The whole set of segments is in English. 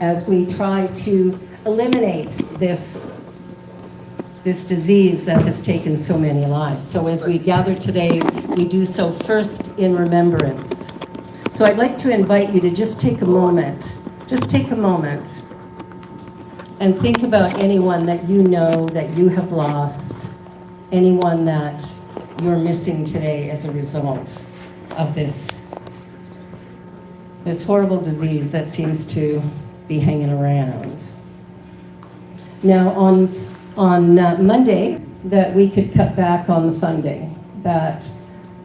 as we try to eliminate this disease that has taken so many lives. So as we gather today, we do so first in remembrance. So I'd like to invite you to just take a moment and think about anyone that you know that you have lost, anyone that you're missing today as a result of this horrible disease that seems to be hanging around. Now, on Monday, that we could cut back on the funding, that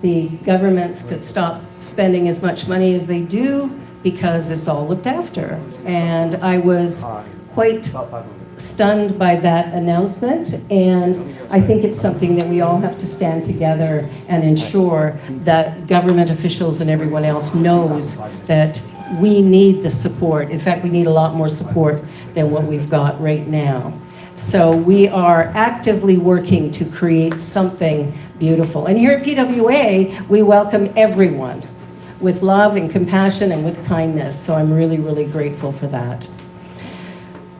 the governments could stop spending as much money as they do because it's all looked after. And I was quite stunned by that announcement, and I think it's something that we all have to stand together and ensure that government officials and everyone else knows that we need the support. In fact, we need a lot more support than what we've got right now. So we are actively working to create something beautiful. And here at PWA, we welcome everyone with love and compassion and with kindness. So I'm really, really grateful for that.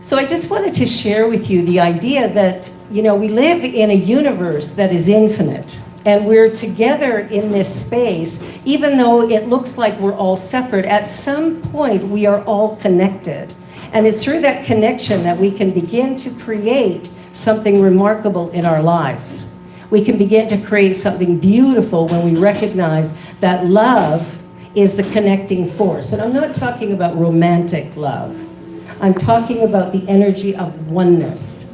So I just wanted to share with you the idea that, we live in a universe that is infinite. And we're together in this space, even though it looks like we're all separate, at some point we are all connected. And it's through that connection that we can begin to create something remarkable in our lives. We can begin to create something beautiful when we recognize that love is the connecting force. And I'm not talking about romantic love. I'm talking about the energy of oneness.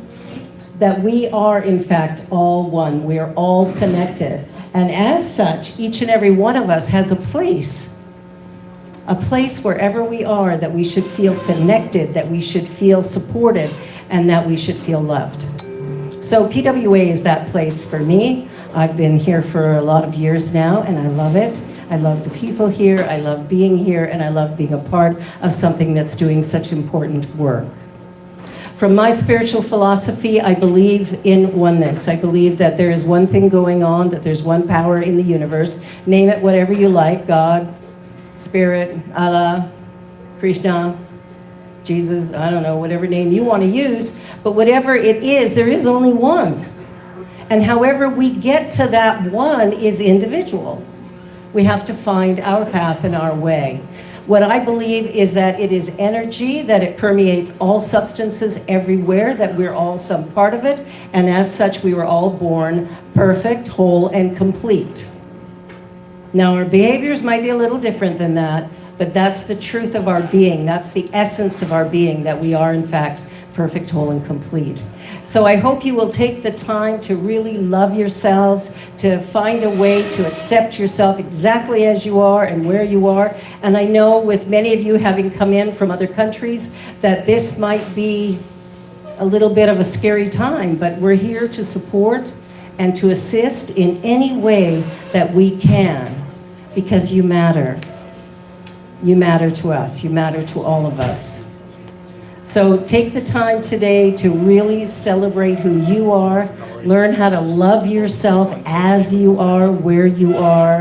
That we are, in fact, all one. We are all connected. And as such, each and every one of us has a place wherever we are that we should feel connected, that we should feel supported, and that we should feel loved. So PWA is that place for me. I've been here for a lot of years now, and I love it. I love the people here, I love being here, and I love being a part of something that's doing such important work. From my spiritual philosophy, I believe in oneness. I believe that there is one thing going on, that there's one power in the universe. Name it whatever you like, God, Spirit, Allah, Krishna, Jesus, I don't know, whatever name you want to use. But whatever it is, there is only one. And however we get to that one is individual. We have to find our path and our way. What I believe is that it is energy, that it permeates all substances everywhere, that we're all some part of it, and as such we were all born perfect, whole, and complete. Now our behaviors might be a little different than that, but that's the truth of our being, that's the essence of our being, that we are in fact perfect, whole, and complete. So I hope you will take the time to really love yourselves, to find a way to accept yourself exactly as you are and where you are. And I know with many of you having come in from other countries that this might be a little bit of a scary time, but we're here to support and to assist in any way that we can, because you matter. You matter to us, you matter to all of us. So take the time today to really celebrate who you are, learn how to love yourself as you are, where you are,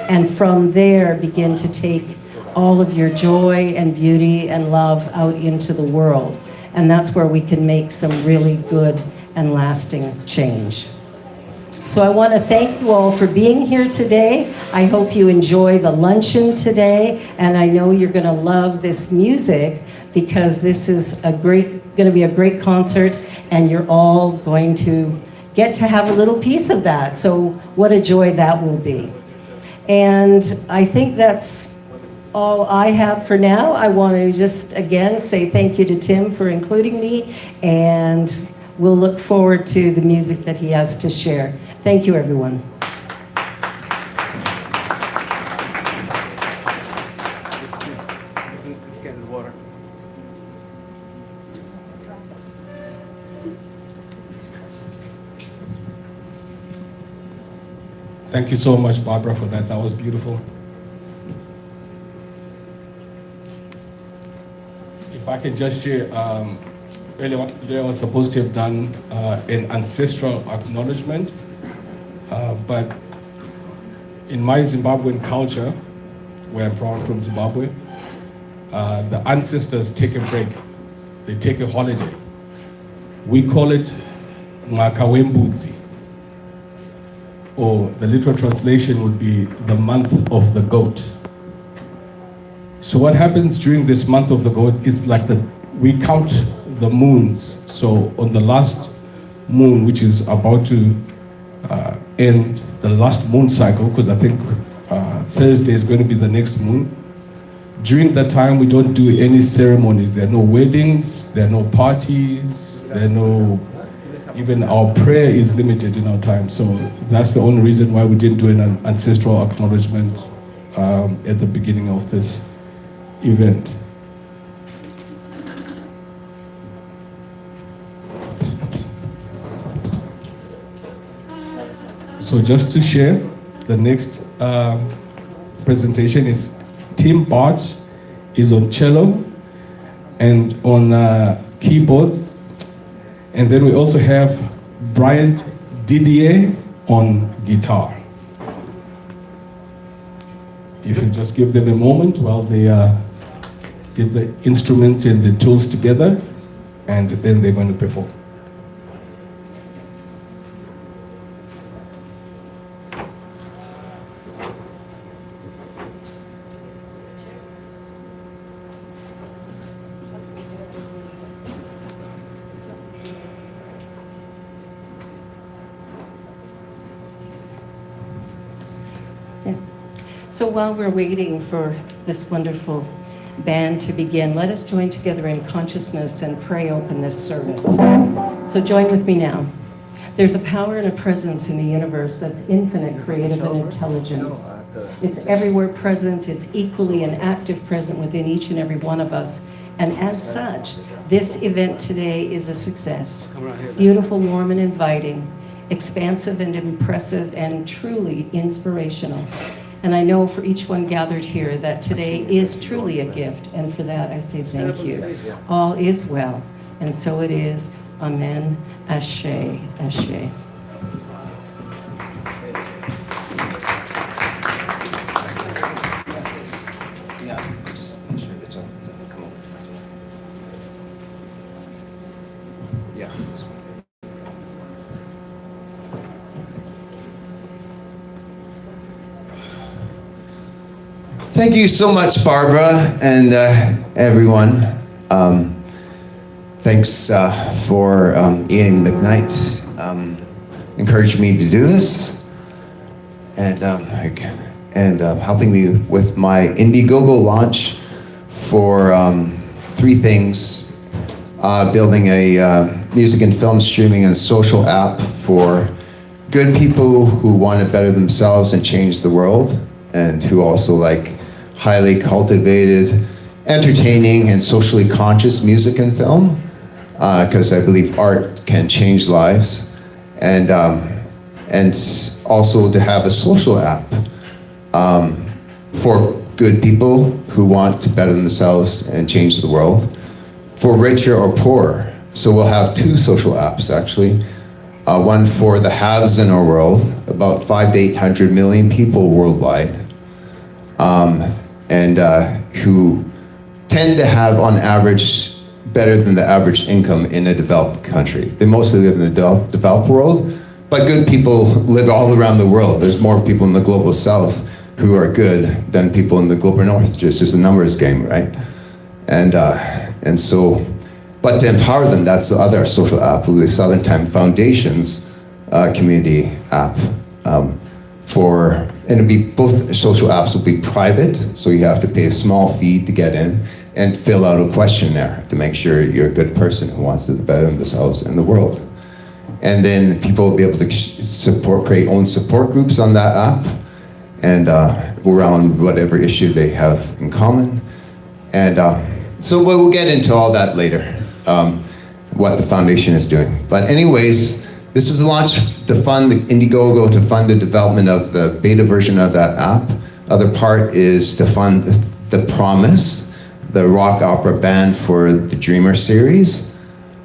and from there begin to take all of your joy and beauty and love out into the world. And that's where we can make some really good and lasting change. So I want to thank you all for being here today. I hope you enjoy the luncheon today, and I know you're going to love this music, because this is going to be a great concert, and you're all going to get to have a little piece of that. So what a joy that will be. And I think that's all I have for now. I want to just again say thank you to Tim for including me, and we'll look forward to the music that he has to share. Thank you, everyone. Thank you so much, Barbara, for that. That was beautiful. If I can just share, earlier on today I was supposed to have done an ancestral acknowledgement, but in my Zimbabwean culture, where I'm from Zimbabwe, the ancestors take a break they take a holiday. We call it Makawembudzi, or the literal translation would be the month of the goat. So what happens during this month of the goat is like we count the moons. So on the last moon, which is about to end the last moon cycle, because I think Thursday is going to be the next moon. During that time, we don't do any ceremonies. There are no weddings, there are no parties, there are no, even our prayer is limited in our time. So that's the only reason why we didn't do an ancestral acknowledgement at the beginning of this event. So just to share, the next presentation is Tim Bart is on cello and on keyboards. And then we also have Bryant Didier on guitar. If you just give them a moment while they get the instruments and the tools together, and then they're going to perform. So while we're waiting for this wonderful band to begin, let us join together in consciousness and pray open this service. So join with me now. There's a power and a presence in the universe that's infinite, creative, and intelligent. It's everywhere present. It's equally and active present within each and every one of us. And as such, this event today is a success. Beautiful, warm, and inviting, expansive and impressive, and truly inspirational. And I know for each one gathered here that today is truly a gift. And for that, I say thank you. All is well. And so it is. Amen. Ashe. Ashe. Thank you so much, Barbara, and everyone. Thanks for Ian McKnight encouraged me to do this, and helping me with my Indiegogo launch for 3 things: building a music and film streaming and social app for good people who want to better themselves and change the world, and who also like highly cultivated, entertaining, and socially conscious music and film, because I believe art can change lives, and also to have a social app for good people who want to better themselves and change the world, for richer or poorer. So we'll have 2 social apps actually. One for the haves in our world, about 500 to 800 million people worldwide, and who tend to have, on average, better than the average income in a developed country. They mostly live in the developed world, but good people live all around the world. There's more people in the global south who are good than people in the global north, just as a numbers game, right? And so, but to empower them, that's the other social app, the Southern Time Foundation's community app. And it'll be, both social apps will be private, so you have to pay a small fee to get in and fill out a questionnaire to make sure you're a good person who wants to better themselves in the world. And then people will be able to create own support groups on that app, and around whatever issue they have in common. And so we'll get into all that later, what the foundation is doing. But anyways, this is a launch to fund the Indiegogo, to fund the development of the beta version of that app. Other part is to fund The Promise, the rock opera band for the Dreamer series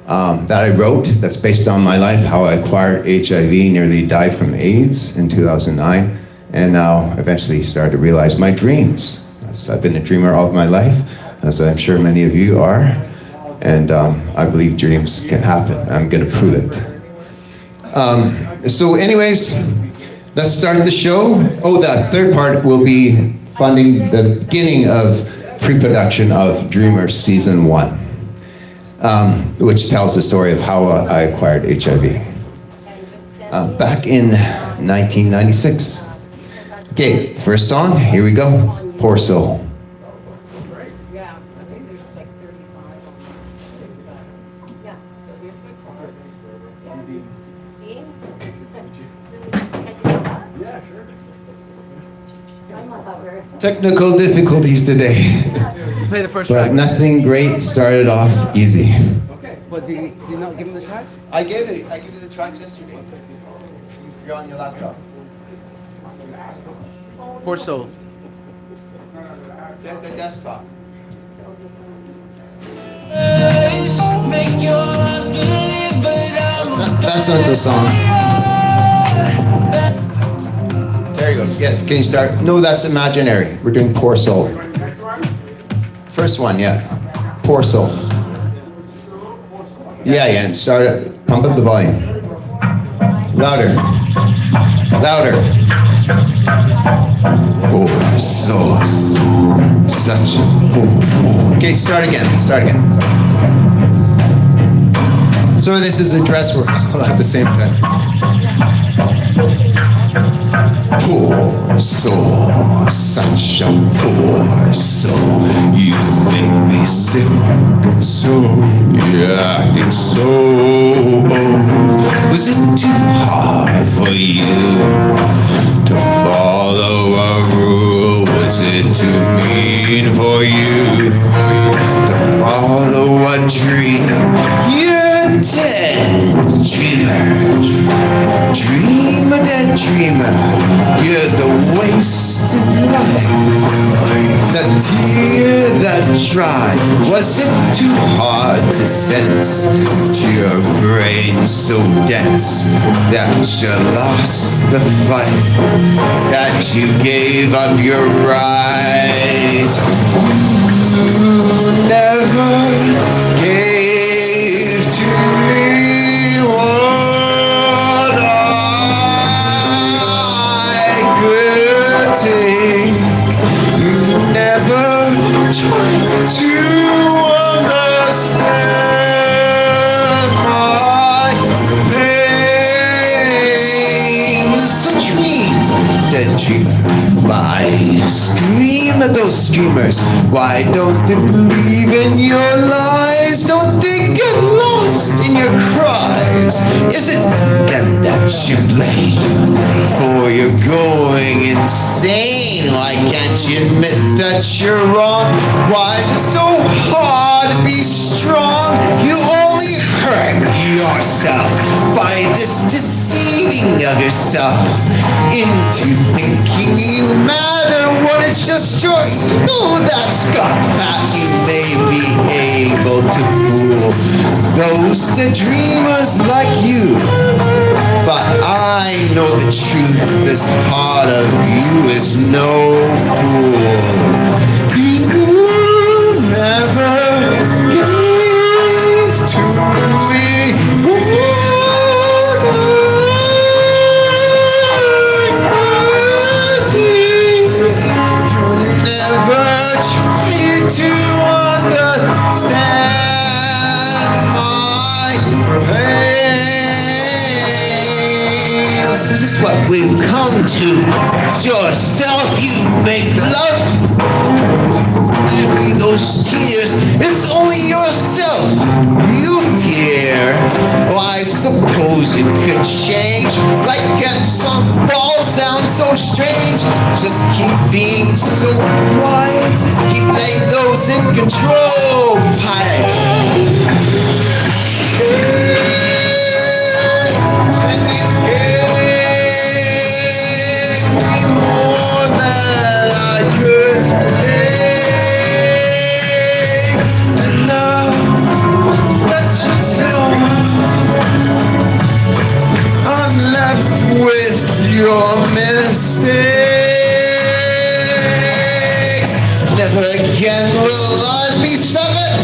that I wrote, that's based on my life, how I acquired HIV, nearly died from AIDS in 2009, and now eventually started to realize my dreams. I've been a dreamer all of my life, as I'm sure many of you are. And I believe dreams can happen. I'm gonna prove it. So anyways, let's start the show. Oh, the third part will be funding the beginning of pre-production of Dreamers Season 1, which tells the story of how I acquired HIV back in 1996. Okay, first song, here we go, Poor Soul. Yeah, I think there's like 35 on there. Yeah, so here's my card. Dean? Yeah, sure. I'm not that very. Technical difficulties today, Play the first but track. nothing great started off easy. What, did you not give him the tracks? I gave you the tracks yesterday. You're on your laptop. Poor Soul. Get the desktop. That's not the song. There you go. Yes, can you start? No, that's imaginary. We're doing Poor Soul. First one, yeah. Poor Soul. Yeah, and start it. Pump up the volume. Louder. Louder. Poor soul. Such a poor. Okay, start again. So this is a dress rehearsal at the same time. Poor soul, such a poor soul. You make me sick, so you're acting so old. Was it too hard for you to follow a rule? Was it too mean for you to follow a dream? You're dead dreamer, dreamer, dead dreamer. You're the wasted life, the tear that dried. Was it too hard to sense to your brain so dense that you lost the fight, that you gave up your right? You never gave to me what I could take. You never tried to understand my pain. It's a dream, dead dreamer. Why scream at those screamers? Why don't they believe in your lies? Don't they get lost in your cries? Is it them that you blame for your going insane? Why can't you admit that you're wrong? Why is it so hard to be strong? You only hurt yourself by this deceiving of yourself into thinking you matter when it's just your ego that's got fat. You may be able to fool those that dreamers like you, but I know the truth. This part of you is no fool. You never gave to me what never tried to understand my pain. So this is what we've come to. It's yourself you make love. Only those tears, it's only yourself you fear. Oh, I suppose you could change, like get some balls sound so strange. Just keep being so quiet, keep letting those in control pilot. And you gave me more than I could take. And now that you're gone, I'm left with your mistakes. Never again will I be severed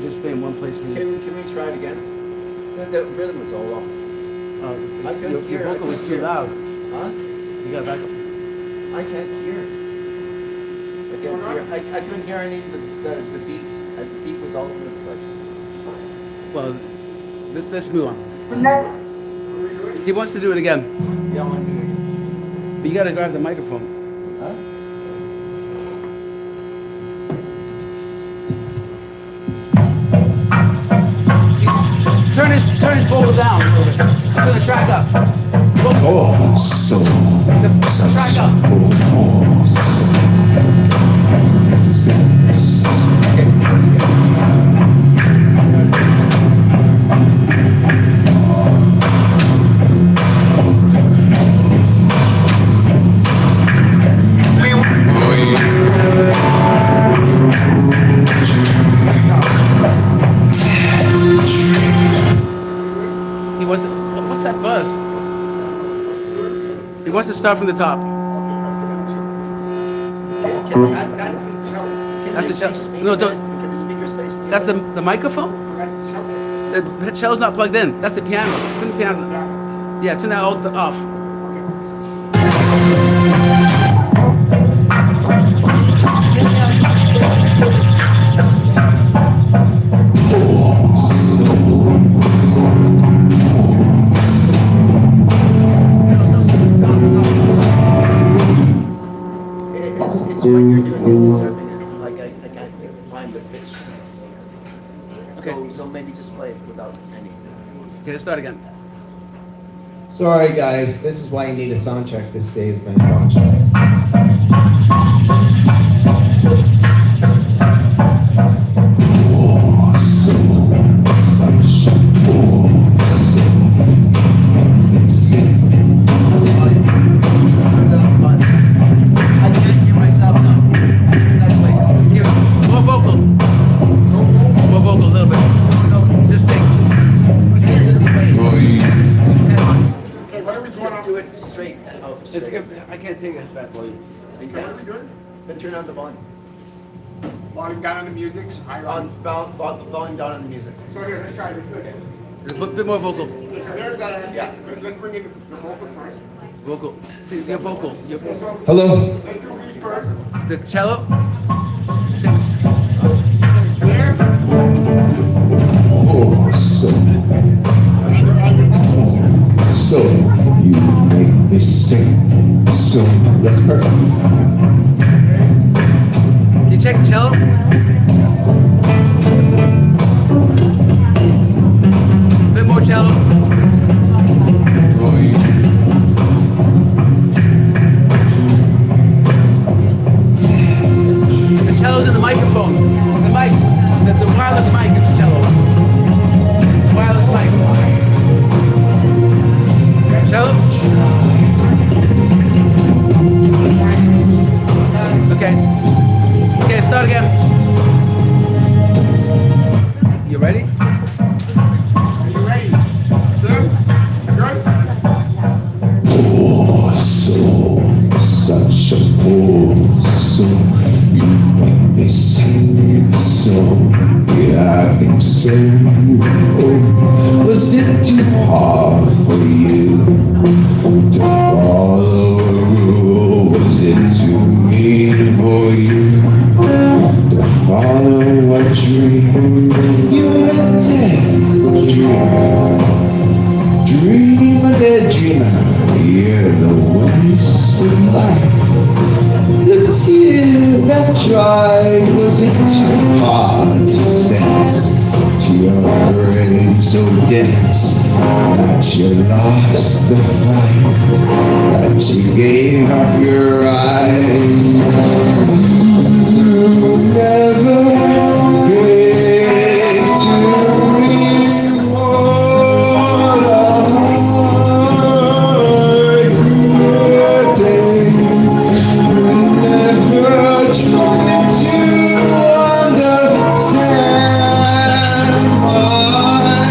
just stay in one place. Can we try it again? The rhythm was all off. I couldn't hear. Your vocal was too loud. Huh? You got back up. I can't hear. I couldn't hear any of the beats. The beat was all over the place. Well, let's move on. He wants to do it again, Yeah, I want to hear it. but you gotta grab the microphone. Huh? Turn his vocal down a little bit. Turn the track up. Oh, so The track up. He wants to, what's that buzz? He wants to start from the top. That's his cello. That's the cello. No, don't. Can the speakers face me? That's the microphone? That's the cello. The cello's not plugged in. That's the piano. Turn the piano. Yeah, turn that all off. It's when you're doing this disturbing it. Like I can't find the pitch. So maybe just play it without anything. Okay, let's start again. Sorry, guys. This is why you need a sound check. This day has been functional. I can't hear myself now. Turn that way. Here, more vocal. More vocal, a little bit. Just sing. This is the way. Okay, why don't we just do it straight out? It's good. I can't take it that volume. What are we doing? Then turn on the volume. Volume down on the music, higher On on. volume down on the music. So here, let's try this. Listen. A bit more vocal. So there's Yeah. let's bring in the vocals first. Vocal. See, your vocal. Your vocal. So Hello. let's do lead first. The cello. Where? Oh, so you make me sing. So that's perfect. Can you check the cello? A bit more cello. The cello's in the microphone. The mic, the wireless mic is the cello. Wireless mic. Cello? Okay. Okay, start again. You ready? Are you ready? Good? Good? Oh, so such a poor soul. You make me sing so. Yeah, I think so. Oh, was it too hard for you to follow a rule? Was it too mean for you to follow a dream? You're a daydreamer. Dreamer, the dreamer, you're the waste of life. The tear that dried, was it too hard to sense? To your brain so dense that you lost the fight, that you gave up your right. You never gave to me what I created. You never tried to understand my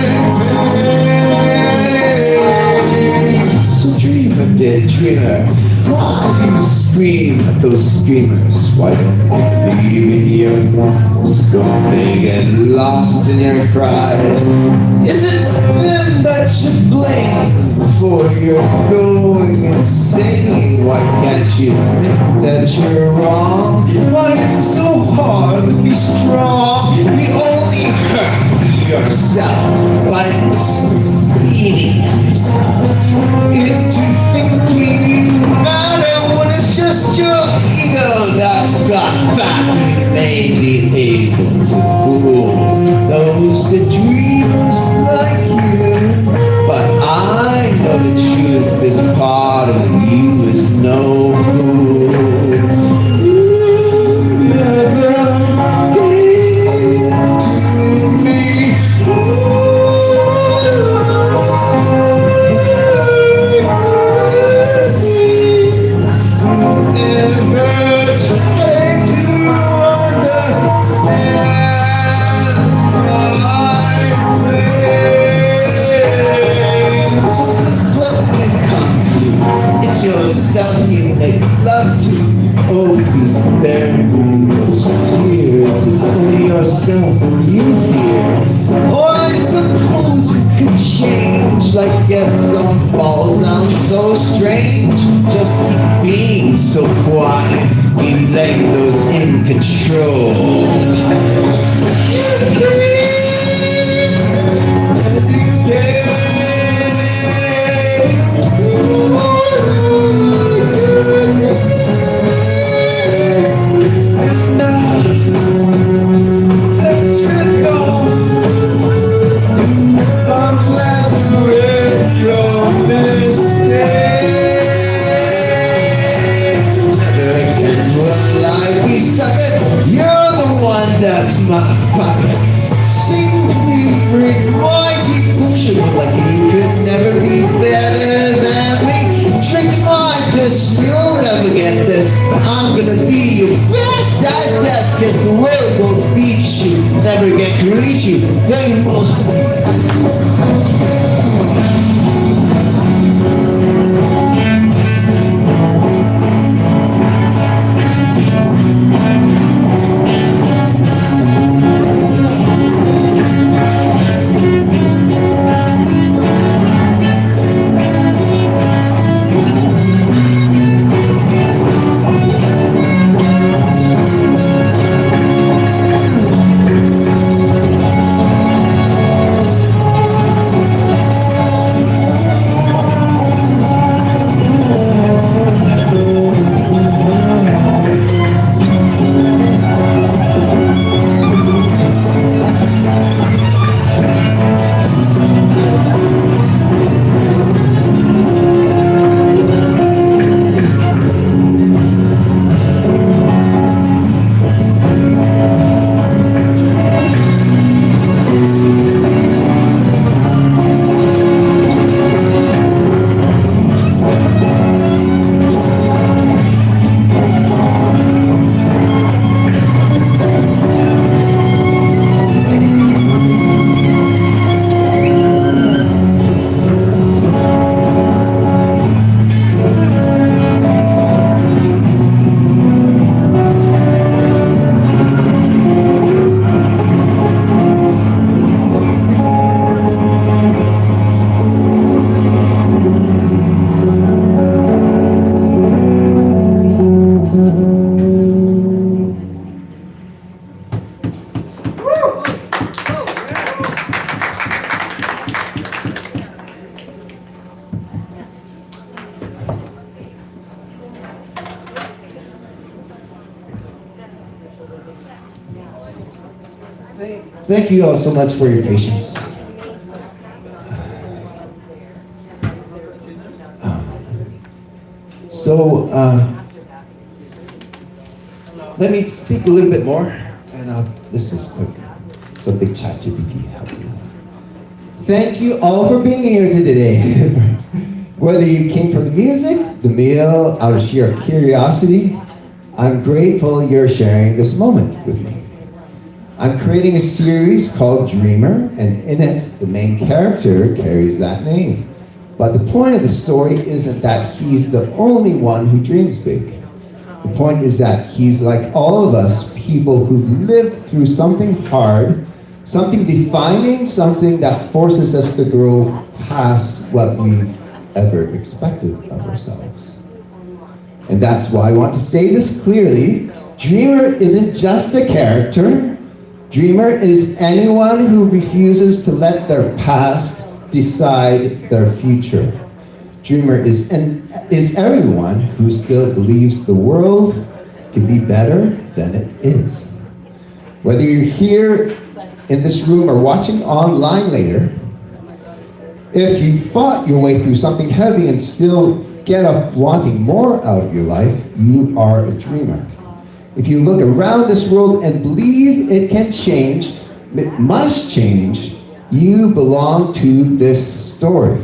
pain. So dreamer, dead dreamer, why you scream at those screamers. Why don't you believe in your mortals? Don't they get lost in your cries? Is it them that you blame before you're going insane? Why can't you admit that you're wrong? Why is it so hard to be strong? You only hurt yourself by deceiving yourself into thinking you matter when it's just your ego that's got fat and may be able to fool those that dreamers like you. But I know the truth, this part of you is no fool. Never gave to me. Yourself you make love to. Oh, please spare me those tears. It's only yourself and you fear. Oh, I suppose you could change, like get some balls. Sounds so strange. Just keep being so quiet. Keep letting those in control. That's my fucking simply bring my devotion, like you could never be better than me. Drink my piss, you'll never get this. I'm gonna be your best at best, cause the world will beat you, never get to reach you. They will. Thank you all so much for your patience. So, let me speak a little bit more, and this is quick. Something ChatGPT helped me with. Thank you all for being here today. Whether you came for the music, the meal, out of sheer curiosity, I'm grateful you're sharing this moment with me. I'm creating a series called Dreamer, and in it, the main character carries that name. But the point of the story isn't that he's the only one who dreams big. The point is that he's like all of us, people who lived through something hard, something defining, something that forces us to grow past what we've ever expected of ourselves. And that's why I want to say this clearly. Dreamer isn't just a character. Dreamer is anyone who refuses to let their past decide their future. Dreamer is everyone who still believes the world can be better than it is. Whether you're here in this room or watching online later, if you fought your way through something heavy and still get up wanting more out of your life, you are a dreamer. If you look around this world and believe it can change, it must change, you belong to this story.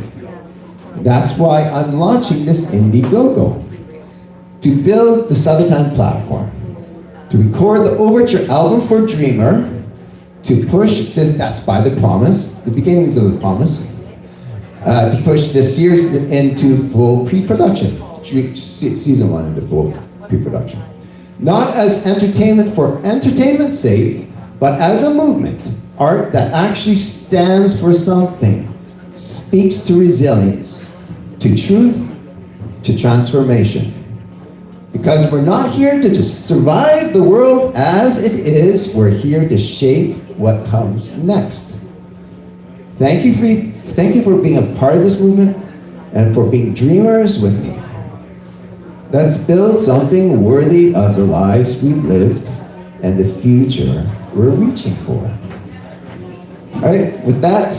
That's why I'm launching this Indiegogo, to build the Southern platform, to record the Overture album for Dreamer, to push this, that's by the promise, the beginnings of the promise, to push this series into full pre-production, season 1 into full pre-production. Not as entertainment for entertainment's sake, but as a movement, art that actually stands for something, speaks to resilience, to truth, to transformation. Because we're not here to just survive the world as it is, we're here to shape what comes next. Thank you for being a part of this movement and for being dreamers with me. Let's build something worthy of the lives we've lived and the future we're reaching for. All right, with that,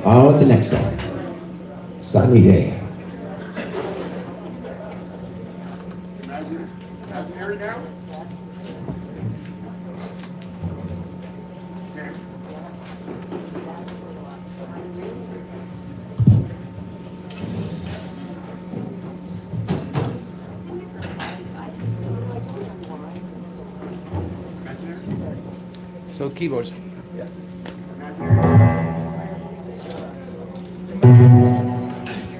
on with the next song. Sunny Day. Imaginary now? So keyboards.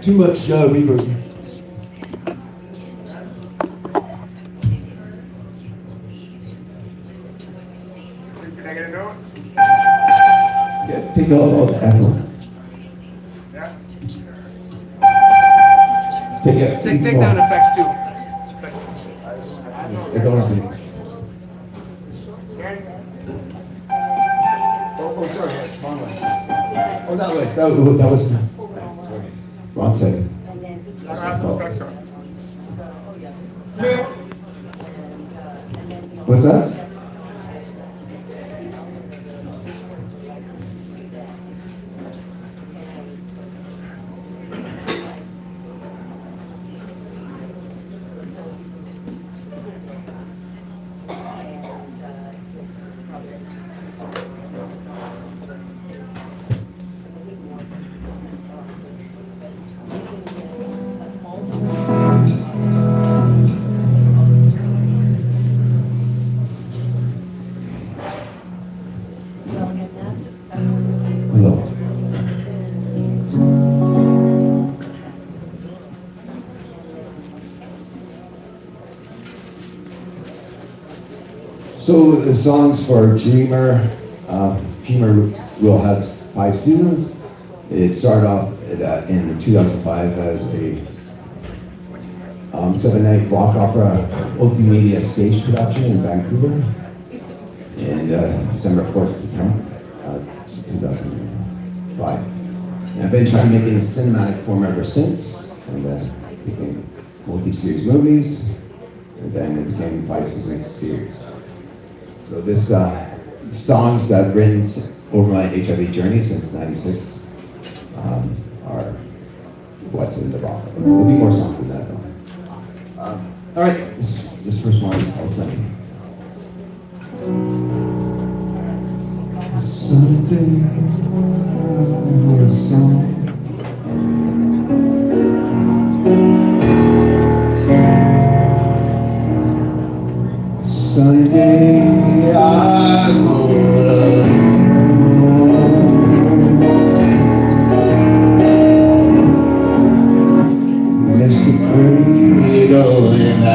Too much reverb. Can I get a note? Yeah, take off all the echoes. Yeah. Take down effects too. Take off the- Oh, sorry. Wrong way. Oh, that was sorry. Wrong setting. That's not the effects on. What's that? Hello. So the songs for Dreamer, Dreamer will have 5 seasons. It started off in 2005 as a 7-night rock opera multimedia stage production in Vancouver. And December 4th to 10th, 2005. And I've been trying to make it in a cinematic form ever since, and then became multi-series movies, and then it became 5-season series. So this songs that I've written over my HIV journey since '96 are what's in the bottom. There'll be more songs in that though. All right, this first one is called Sunny. Something for a song. Sunny day, I'm alone. Miss the cradle and I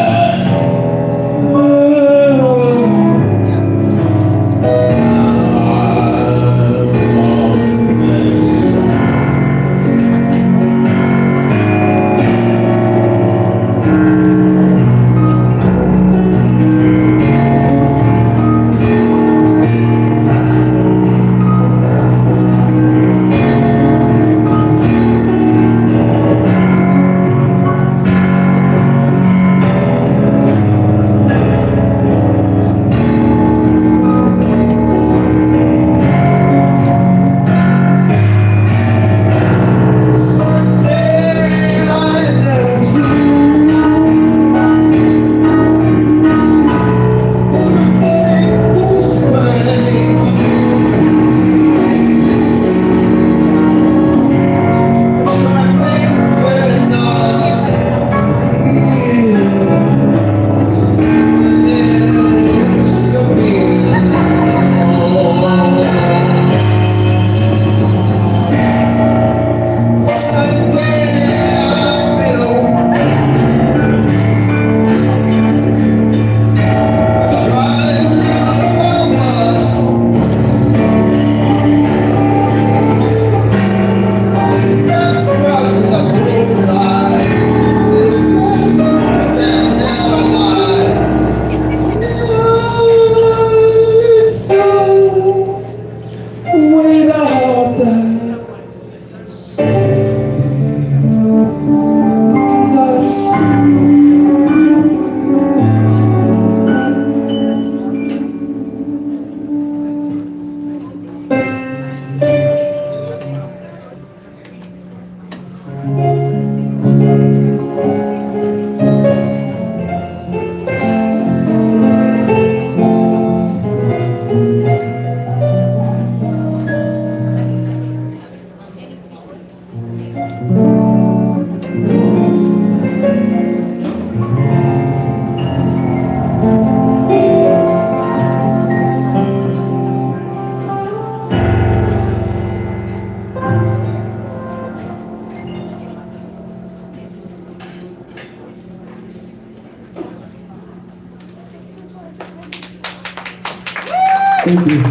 Thank you.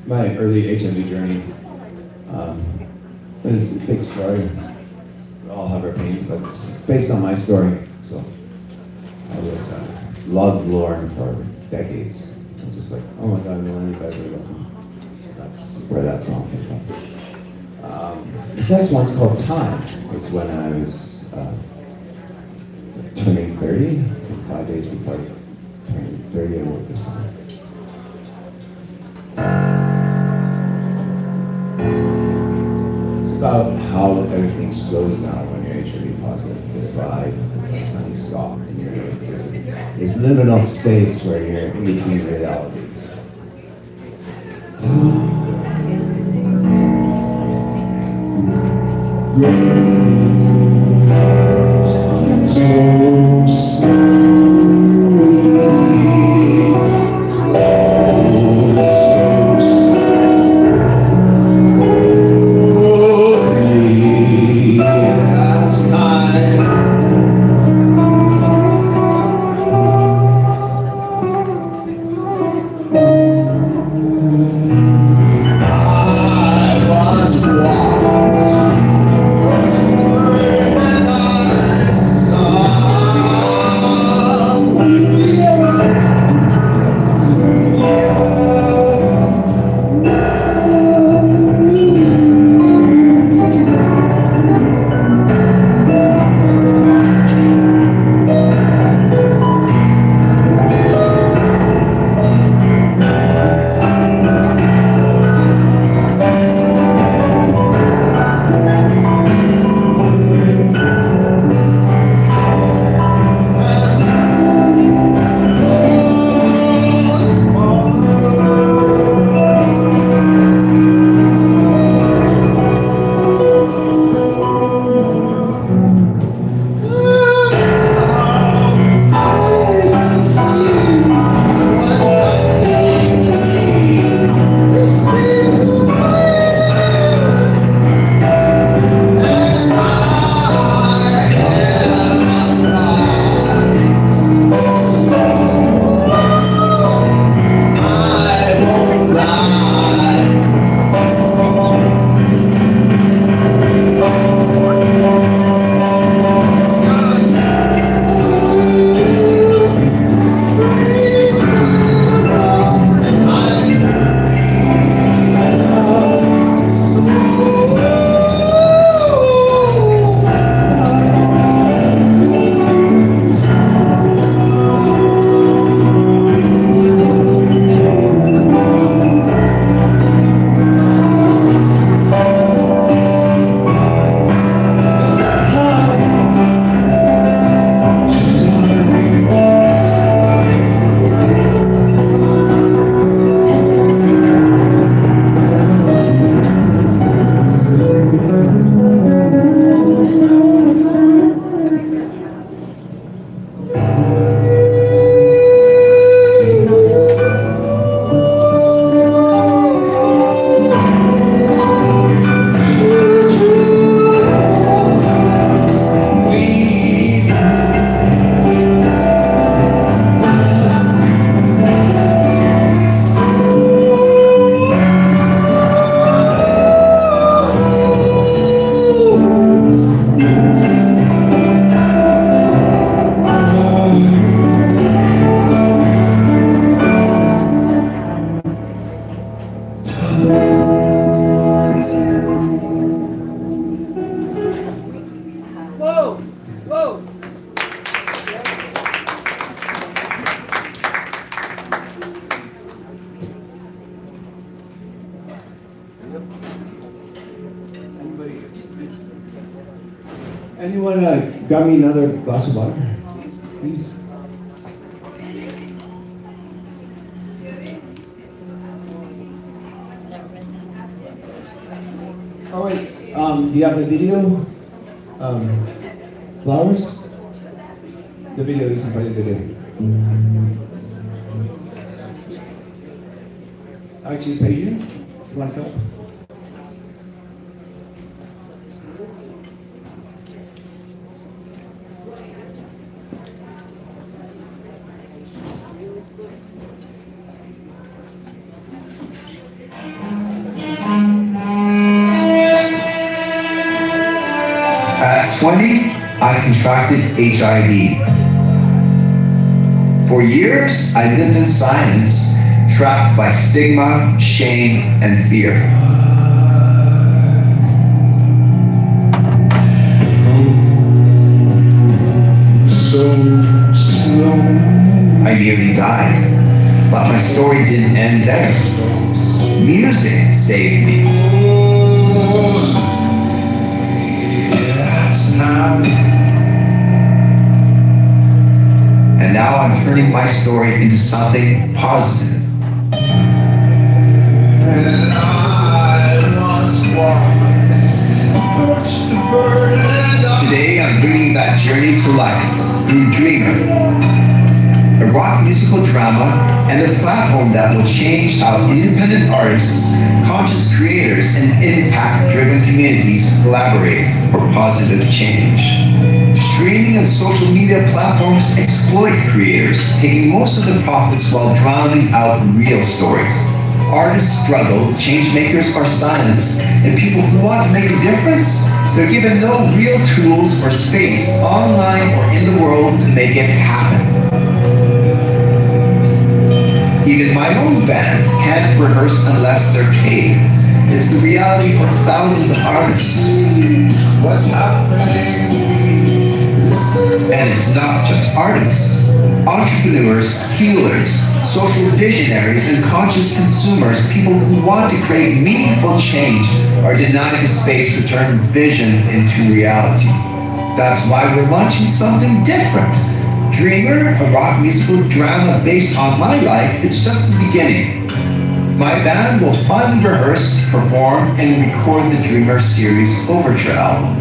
My early HIV journey is a big story. We all have our pains, but it's based on my story. So I was loved Lauren for decades. I'm just like, oh my God, Lauren, you guys are welcome. So that's where that song came from. This next one's called Time. It was when I was turning 30, 5 days before turning 30, I wrote this song. It's about how everything slows down when you're HIV positive. Just vibe, it's like sunny stalk, and you're in this liminal space where you're in between realities. Anyone got me another glass of water? Please. Oh wait, do you have the video? Flowers? The video, you can play the video. Actually, pay you? Do you want to go? At 20, I contracted HIV. For years, I lived in silence, trapped by stigma, shame, and fear. So slow. I nearly died, but my story didn't end there. Music saved me. And now I'm turning my story into something positive. Today I'm bringing that journey to life through Dreamer, a rock musical drama and a platform that will change how independent artists, conscious creators, and impact-driven communities collaborate for positive change. Streaming and social media platforms exploit creators, taking most of the profits while drowning out real stories. Artists struggle, change makers are silenced, and people who want to make a difference, they're given no real tools or space online or in the world to make it happen. Even my own band can't rehearse unless they're paid. It's the reality for thousands of artists. What's happening? And it's not just artists. Entrepreneurs, healers, social visionaries, and conscious consumers, people who want to create meaningful change, are denied the space to turn vision into reality. That's why we're launching something different. Dreamer, a rock musical drama based on my life, it's just the beginning. My band will fund, rehearse, perform, and record the Dreamer series Overture album.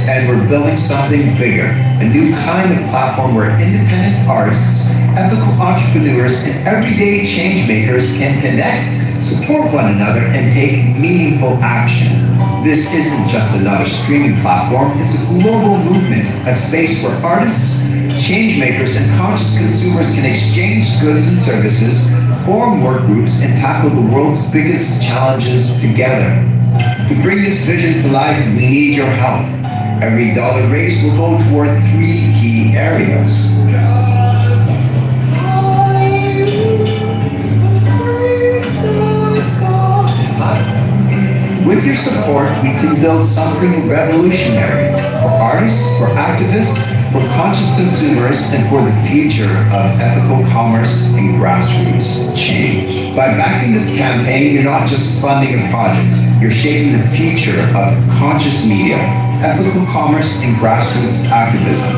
And we're building something bigger, a new kind of platform where independent artists, ethical entrepreneurs, and everyday change makers can connect, support one another, and take meaningful action. This isn't just another streaming platform, it's a global movement, a space where artists, change makers, and conscious consumers can exchange goods and services, form work groups, and tackle the world's biggest challenges together. To bring this vision to life, we need your help. Every dollar raised will go toward 3 key areas. With your support, we can build something revolutionary for artists, for activists, for conscious consumers, and for the future of ethical commerce and grassroots change. By backing this campaign, you're not just funding a project, you're shaping the future of conscious media, ethical commerce, and grassroots activism.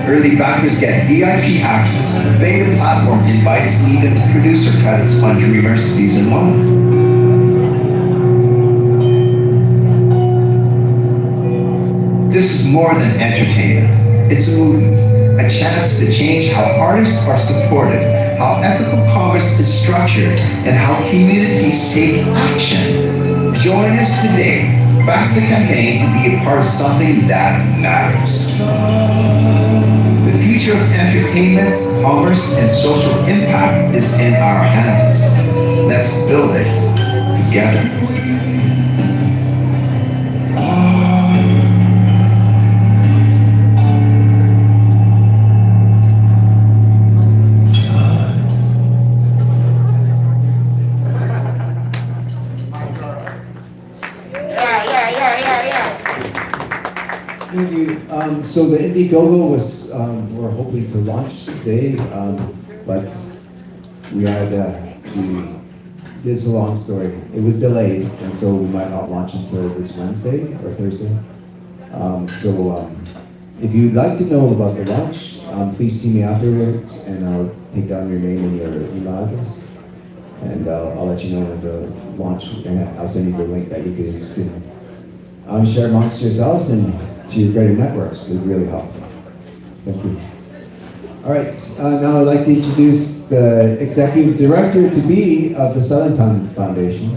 Early backers get VIP access, and the beta platform invites even producer credits on Dreamer Season 1. This is more than entertainment. It's a movement, a chance to change how artists are supported, how ethical commerce is structured, and how communities take action. Join us today. Back the campaign and be a part of something that matters. The future of entertainment, commerce, and social impact is in our hands. Let's build it together. Thank you. So the Indiegogo was, we're hoping to launch today, but we had, it's a long story. It was delayed, and so we might not launch until this Wednesday or Thursday. If you'd like to know about the launch, please see me afterwards, and I'll take down your name and your email address, and I'll let you know when the launch, and I'll send you the link that you can share amongst yourselves and to your greater networks. It would really help. Thank you. All right, now I'd like to introduce the executive director-to-be of the Southern Foundation,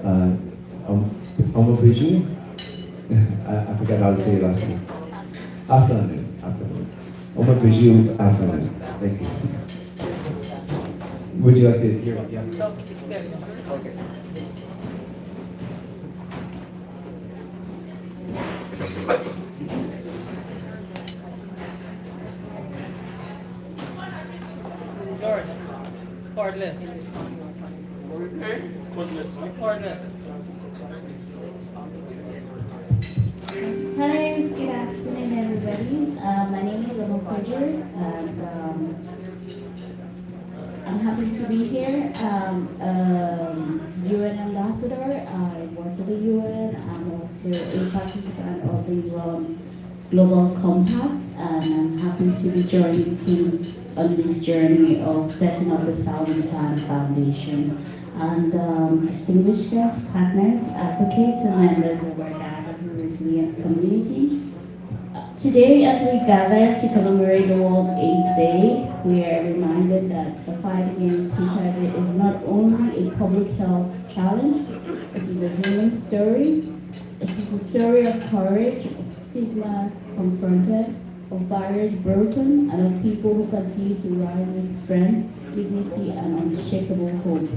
Oma Bijou. I forgot how to say it last name. Afternoon. Oma Bijou Afternoon. Thank you. Would you like to hear it? Yeah. Okay. George, cordless. What we pay? Cordless. Hi, good afternoon, everybody. My name is Emma Kodger, and I'm happy to be here. UN ambassador. I work for the UN. I'm also a participant of the Global Compact, and I'm happy to be joining the team on this journey of setting up the Southern Time Foundation. And distinguished guests, partners, advocates, and members of our diverse resilient community. Today, as we gather to commemorate the World AIDS Day, we are reminded that the fight against HIV is not only a public health challenge, it is a human story. It is the story of courage, of stigma confronted, of barriers broken, and of people who continue to rise with strength, dignity, and unshakable hope.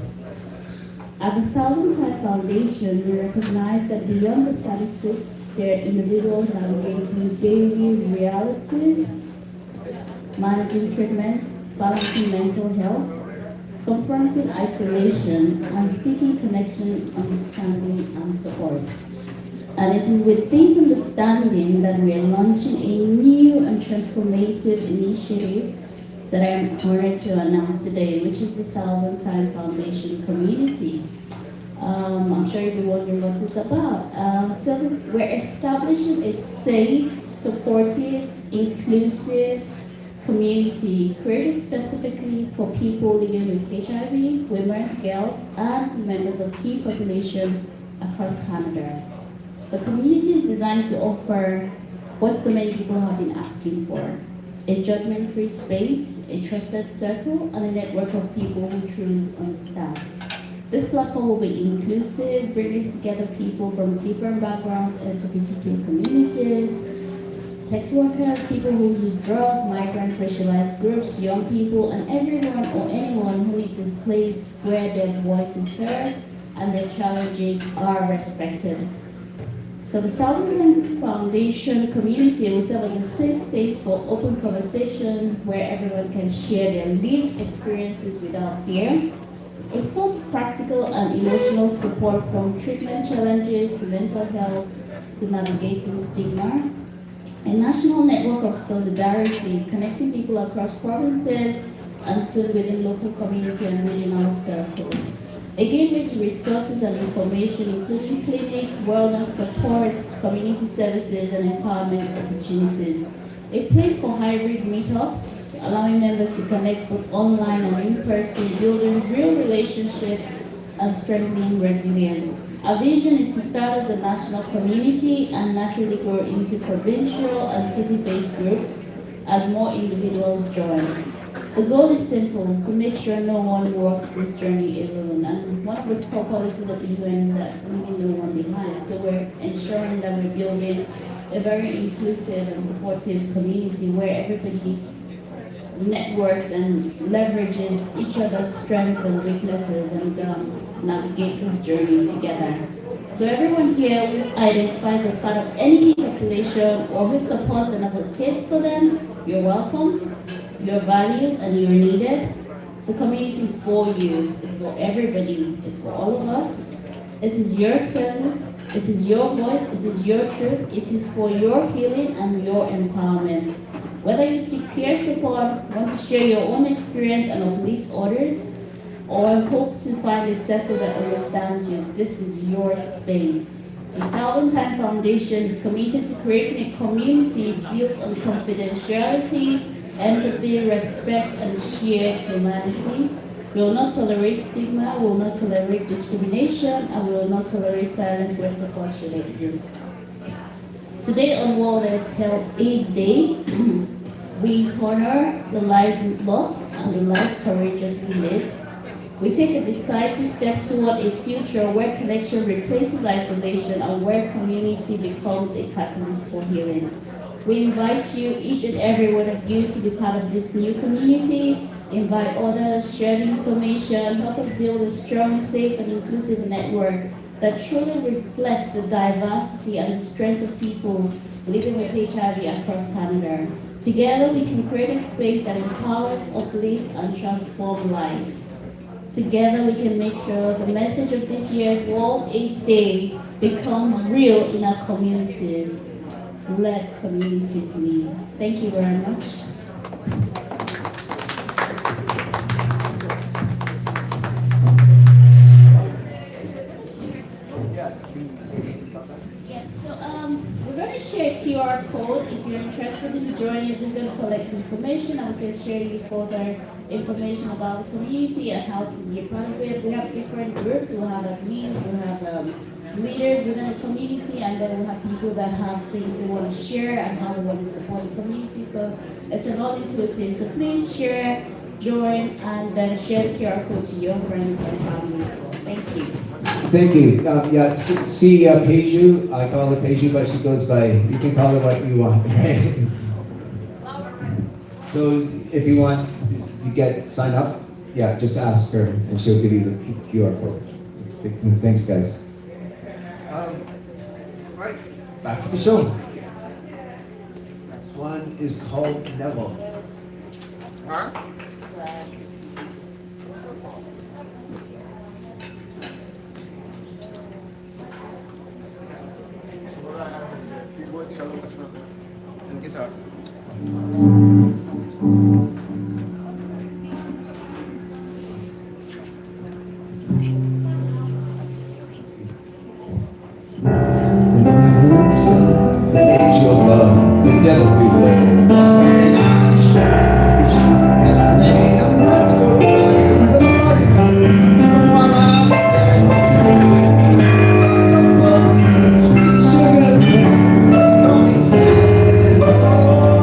At the Southern Time Foundation, we recognize that beyond the statistics, there are individuals navigating daily realities, managing treatment, balancing mental health, confronting isolation, and seeking connection, understanding, and support. And it is with this understanding that we are launching a new and transformative initiative that I am honored to announce today, which is the Southern Time Foundation Community. I'm sure you'll be wondering what it's about. So we're establishing a safe, supportive, inclusive community created specifically for people living with HIV, women, girls, and members of key population across Canada. The community is designed to offer what so many people have been asking for: a judgment-free space, a trusted circle, and a network of people who truly understand. This platform will be inclusive, bringing together people from different backgrounds and LGBTQ communities, sex workers, people who use drugs, migrant racialized groups, young people, and everyone or anyone who needs a place where their voice is heard and their challenges are respected. So the Southern Time Foundation community will serve as a safe space for open conversation where everyone can share their lived experiences without fear. A source of practical and emotional support from treatment challenges to mental health to navigating stigma. A national network of solidarity connecting people across provinces and soon within local community and regional circles. A gateway to resources and information, including clinics, wellness supports, community services, and empowerment opportunities. A place for hybrid meetups, allowing members to connect both online and in person, building real relationships and strengthening resilience. Our vision is to start as a national community and naturally grow into provincial and city-based groups as more individuals join. The goal is simple: to make sure no one walks this journey alone. And one of the core policies of the UN is that leaving no one behind. So we're ensuring that we're building a very inclusive and supportive community where everybody networks and leverages each other's strengths and weaknesses and navigate this journey together. So everyone here who identifies as part of any key population or who supports and advocates for them, you're welcome. You're valued and you're needed. The community is for you. It's for everybody. It's for all of us. It is your service. It is your voice. It is your truth. It is for your healing and your empowerment. Whether you seek peer support, want to share your own experience and uplift others, or hope to find a circle that understands you, this is your space. The Southern Time Foundation is committed to creating a community built on confidentiality, empathy, respect, and shared humanity. We will not tolerate stigma, we will not tolerate discrimination, and we will not tolerate silence where support should exist. Today on World AIDS Day, we honor the lives lost and the lives courageously lived. We take a decisive step toward a future where connection replaces isolation and where community becomes a catalyst for healing. We invite you, each and every one of you, to be part of this new community. Invite others, share information, help us build a strong, safe, and inclusive network that truly reflects the diversity and the strength of people living with HIV across Canada. Together, we can create a space that empowers, uplifts, and transforms lives. Together, we can make sure the message of this year's World AIDS Day becomes real in our communities. Let communities lead. Thank you very much. Yes, so we're going to share a QR code. If you're interested in joining, you're just going to collect information and we can share you further information about the community and how to be a part of it. We have different groups. We'll have admins, we'll have leaders within the community, and then we'll have people that have things they want to share and how they want to support the community. So it's an all-inclusive. So please share, join, and then share the QR code to your friends and family as well. Thank you. Thank you. See Peju. I call her Peju, but she goes by, you can call her what you want, right? So if you want to sign up, yeah, just ask her and she'll give you the QR code. Thanks, guys. All right, back to the show. Next one is called Neville. Huh? What do I have in here? Keyboard, cello, what's not there? And guitar. The nature of love, the devil beware. And I'm sure it's plain I'm not going to the positive. While I'm dead, the book, sweet sugar, it's coming to oh,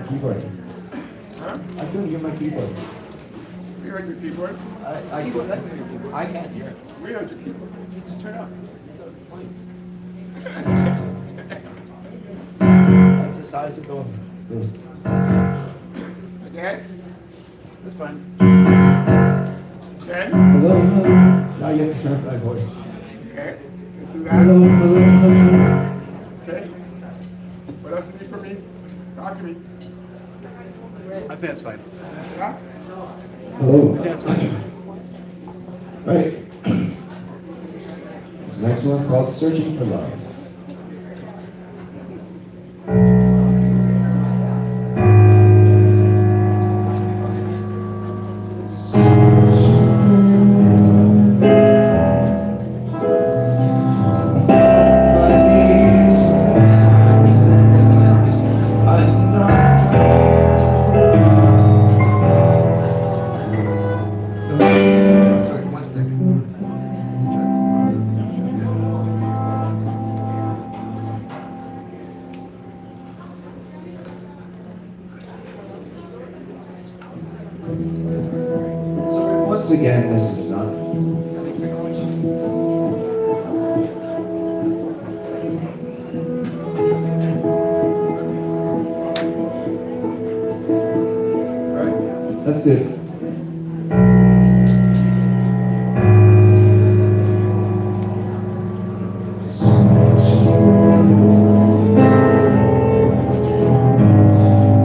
my keyboard. Huh? I couldn't hear my keyboard. We heard your keyboard. I can't hear it. We heard your keyboard. Just turn it up. That's the size of those. Again? That's fine. Again? Hello, hello. Now you have to turn up my voice. Okay. Let's do Hello, that. hello, hello. Okay. What else do you need from me? Talk to me. I think that's fine. Huh? Hello. That's fine. Right. This next one's called Searching for Love. Sorry, 1 second. So once again, this is not. Alright, let's do it.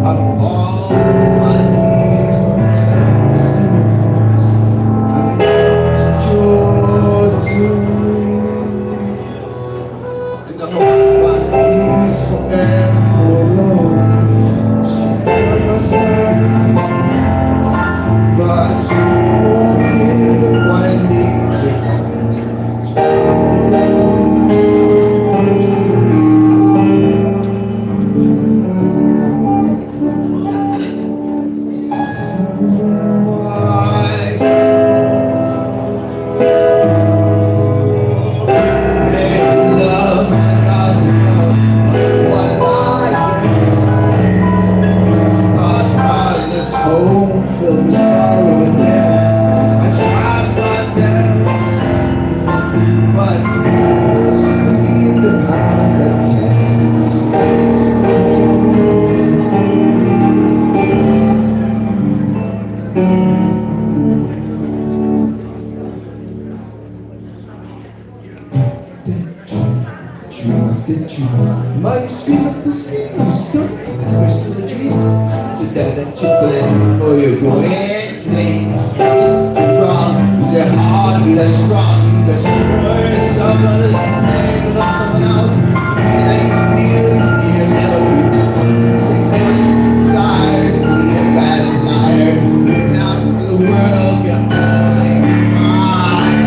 I'm all my knees for answers. I'm not Jordan. In the hopes of peace forever alone. She understand, but you won't give what I need to know. So I'm alone. Filled with sorrow and death. I tried my best, but never seemed to pass that test. Did you might scream at the screen, stop, we're still a dream. Sit down and chocolate before you go insane. You're wrong, is your heart be that strong? Because you're someone else, pain, love someone else, and then you feel you never be. Desires to be a bad liar, announce to the world you're only mine.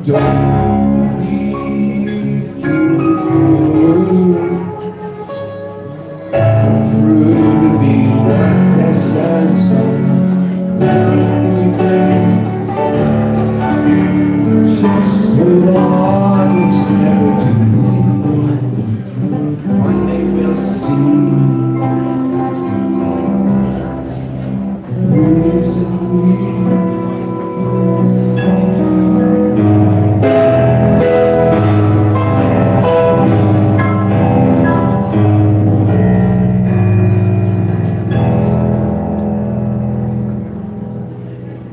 Don't be fooled. Prove to be what Just hold on, it's never too late. One day we'll see. Reason we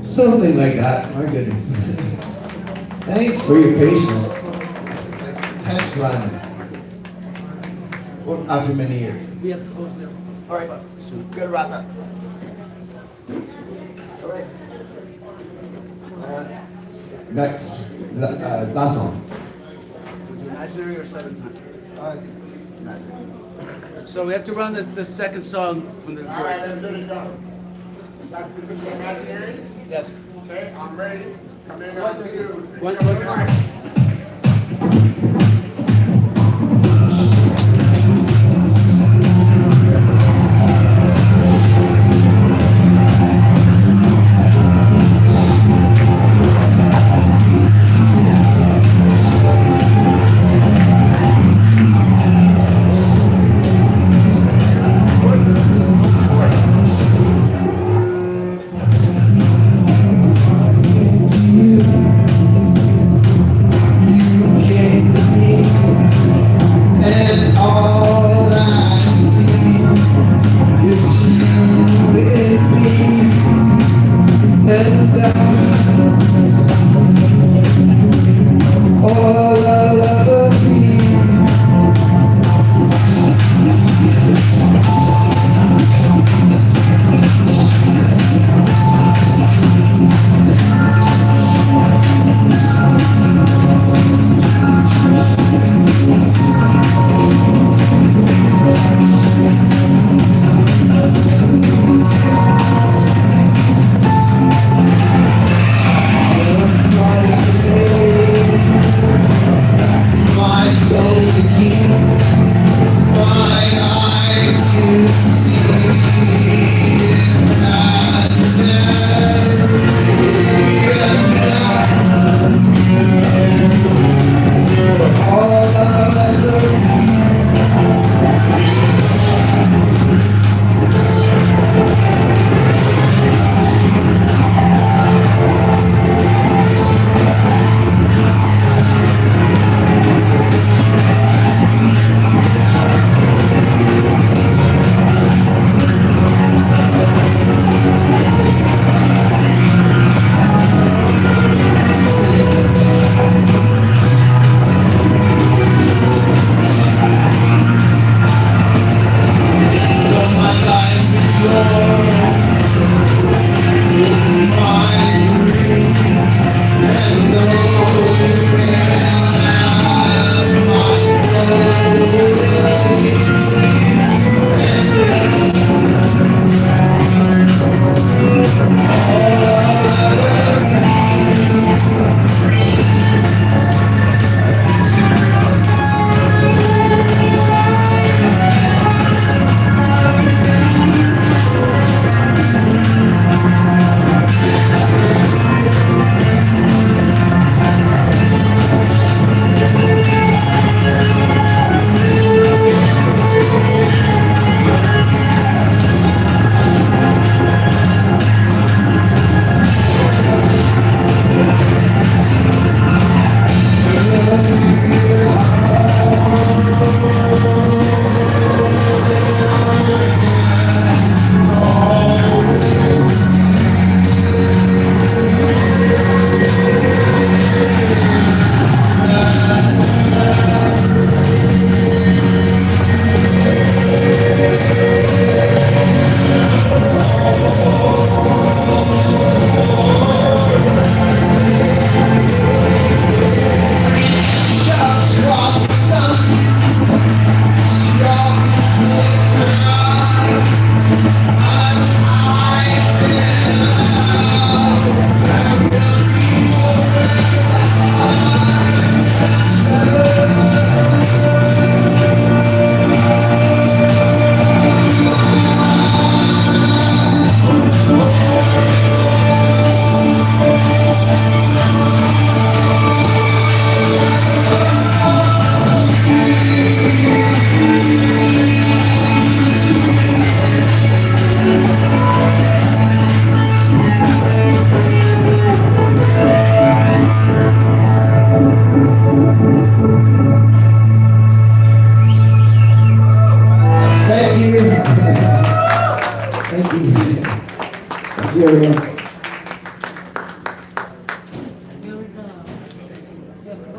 something like that. My goodness. Thanks for your patience. Test run. Well, after many years. We have to close now. All right, so good wrap up. All right. Next, last song. Imaginary or 700? Imagine. So we have to run the second song from the All right, recording. let's get it done. That's this is imaginary. Yes. Okay, I'm ready. Come in after you. One. You came to me.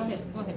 ahead, go ahead.